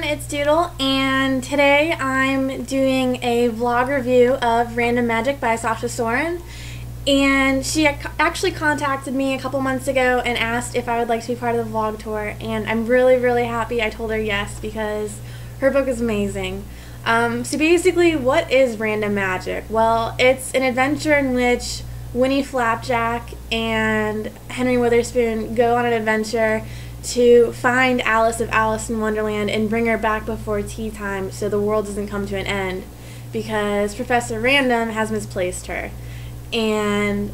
it's Doodle, and today I'm doing a vlog review of Random Magic by Sasha Soren. And she actually contacted me a couple months ago and asked if I would like to be part of the vlog tour, and I'm really happy I told her yes because her book is amazing. So basically, what is Random Magic? Well, it's an adventure in which Winnie Flapjack and Henry Witherspoon go on an adventure to find Alice of Alice in Wonderland and bring her back before tea time so the world doesn't come to an end because Professor Random has misplaced her. And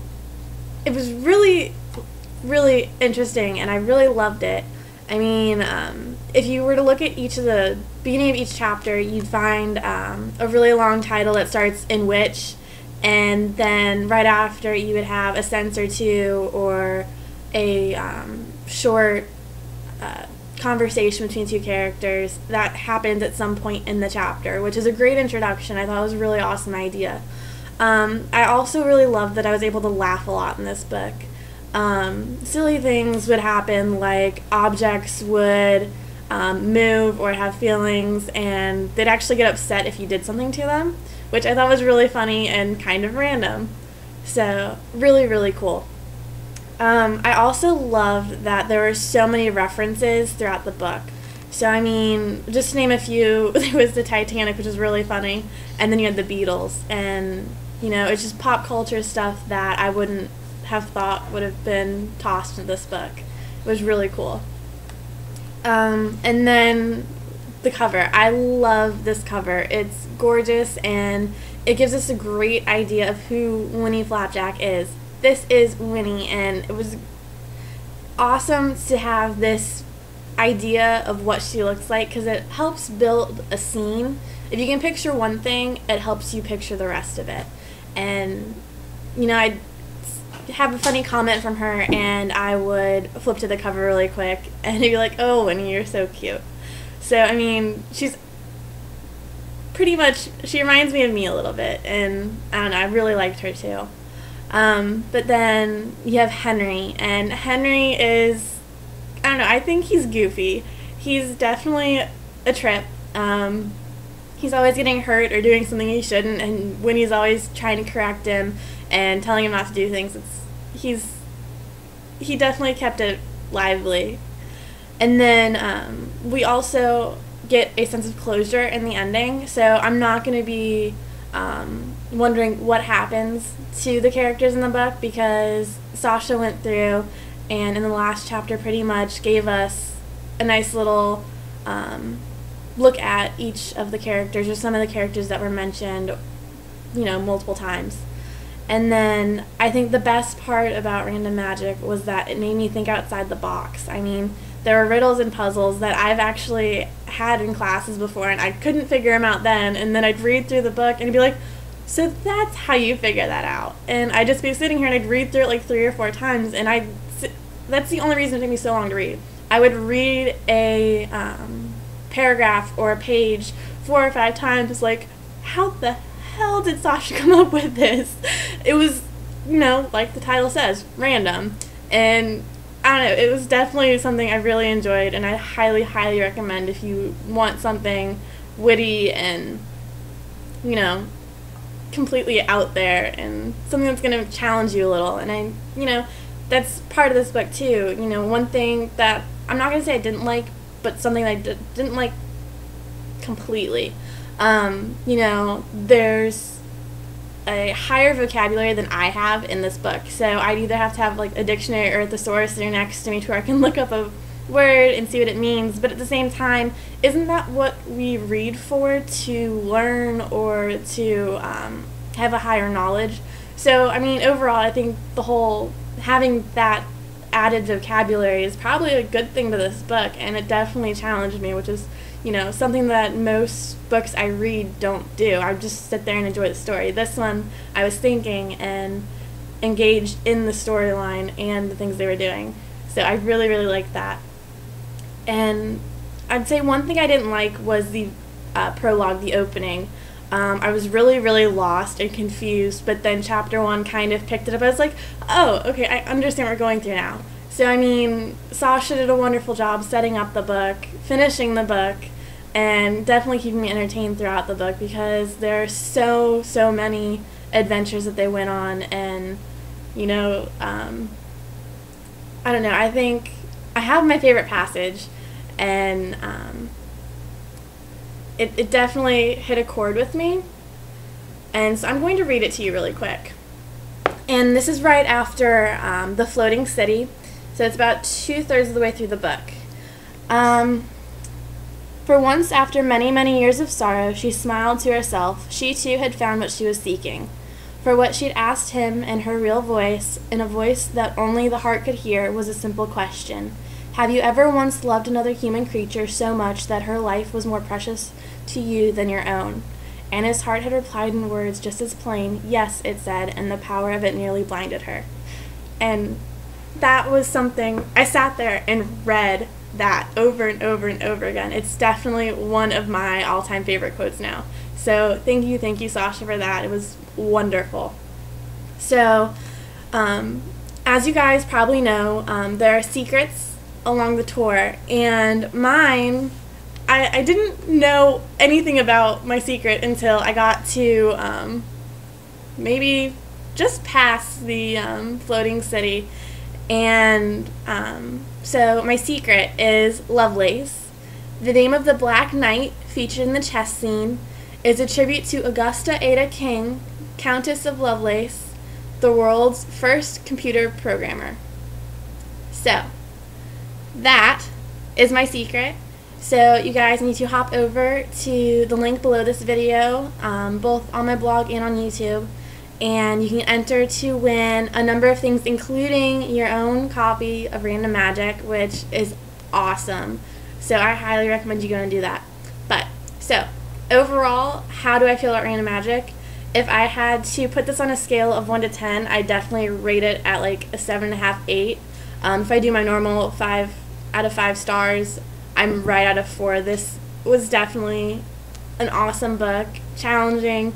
it was really interesting, and I really loved it. I mean, if you were to look at each of the beginning of each chapter, you'd find a really long title that starts in which, and then right after you would have a sentence or two or a short conversation between two characters that happens at some point in the chapter, which is a great introduction. I thought it was a really awesome idea. I also really loved that I was able to laugh a lot in this book. Silly things would happen, like objects would move or have feelings, and they'd actually get upset if you did something to them, which I thought was really funny and kind of random. So really cool. I also loved that there were so many references throughout the book. So, I mean, just to name a few, there was the Titanic, which was really funny, and then you had the Beatles, and, you know, it's just pop culture stuff that I wouldn't have thought would have been tossed into this book. It was really cool. And then the cover. I love this cover. It's gorgeous, and it gives us a great idea of who Winnie Flapjack is. This is Winnie, and it was awesome to have this idea of what she looks like because it helps build a scene. If you can picture one thing, it helps you picture the rest of it. And, you know, I'd have a funny comment from her, and I would flip to the cover really quick, and it'd be like, "Oh, Winnie, you're so cute." So, I mean, she's pretty much, she reminds me of me a little bit, and I don't know, I really liked her too. But then you have Henry, and Henry is, I don't know, I think he's goofy. He's definitely a trip. He's always getting hurt or doing something he shouldn't, and Winnie's always trying to correct him and telling him not to do things. He definitely kept it lively. And then we also get a sense of closure in the ending, so I'm not going to be wondering what happens to the characters in the book because Sasha went through and in the last chapter pretty much gave us a nice little look at each of the characters or some of the characters that were mentioned, you know, multiple times. And then I think the best part about Random Magic was that it made me think outside the box. I mean, there were riddles and puzzles that I've actually had in classes before, and I couldn't figure them out then, and then I'd read through the book and it'd be like, so that's how you figure that out. And I'd just be sitting here and I'd read through it like 3 or 4 times, and that's the only reason it took me so long to read. I would read a paragraph or a page 4 or 5 times, like, how the hell did Sasha come up with this? It was, you know, like the title says, random. And I don't know, it was definitely something I really enjoyed, and I highly recommend if you want something witty and, you know, completely out there and something that's going to challenge you a little. And you know, that's part of this book too. You know, one thing that I'm not going to say I didn't like, but something I didn't like completely. You know, there's a higher vocabulary than I have in this book, so I'd either have to have like a dictionary or a thesaurus sitting next to me to where I can look up a word and see what it means, but at the same time, isn't that what we read for, to learn or to have a higher knowledge? So, I mean, overall, I think the whole having that added vocabulary is probably a good thing to this book, and it definitely challenged me, which is, you know, something that most books I read don't do. I just sit there and enjoy the story. This one, I was thinking and engaged in the storyline and the things they were doing. So I really liked that. And I'd say one thing I didn't like was the prologue, the opening. I was really lost and confused, but then chapter 1 kind of picked it up. I was like, oh, okay, I understand what we're going through now. So, I mean, Sasha did a wonderful job setting up the book, finishing the book, and definitely keeping me entertained throughout the book because there are so many adventures that they went on, and you know, I don't know, I think I have my favorite passage, and it definitely hit a chord with me, and so I'm going to read it to you really quick. And this is right after the floating city, so it's about 2/3 of the way through the book. For once, after many years of sorrow, she smiled to herself. She too had found what she was seeking. For what she'd asked him in her real voice, in a voice that only the heart could hear, was a simple question. Have you ever once loved another human creature so much that her life was more precious to you than your own? And his heart had replied in words just as plain. Yes, it said, and the power of it nearly blinded her. And that was something, I sat there and read that over and over and over again. It's definitely one of my all-time favorite quotes now. So thank you, Sasha, for that. It was wonderful. So, as you guys probably know, there are secrets along the tour, and mine, I didn't know anything about my secret until I got to maybe just past the floating city, and so my secret is Lovelace. The name of the Black Knight featured in the chess scene is a tribute to Augusta Ada King, Countess of Lovelace, the world's first computer programmer. So, that is my secret. So you guys need to hop over to the link below this video, both on my blog and on YouTube, and you can enter to win a number of things, including your own copy of Random Magic, which is awesome. So I highly recommend you go and do that. But, so, overall, how do I feel about Random Magic? If I had to put this on a scale of 1 to 10, I definitely rate it at like a 7.5, 8. If I do my normal 5 out of 5 stars, I'm right out of 4. This was definitely an awesome book, challenging,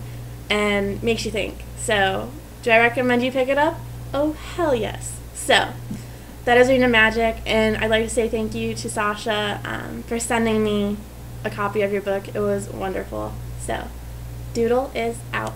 and makes you think. So, do I recommend you pick it up? Oh, hell yes. So, that is Random Magic, and I'd like to say thank you to Sasha for sending me a copy of your book. It was wonderful. So, Doodle is out.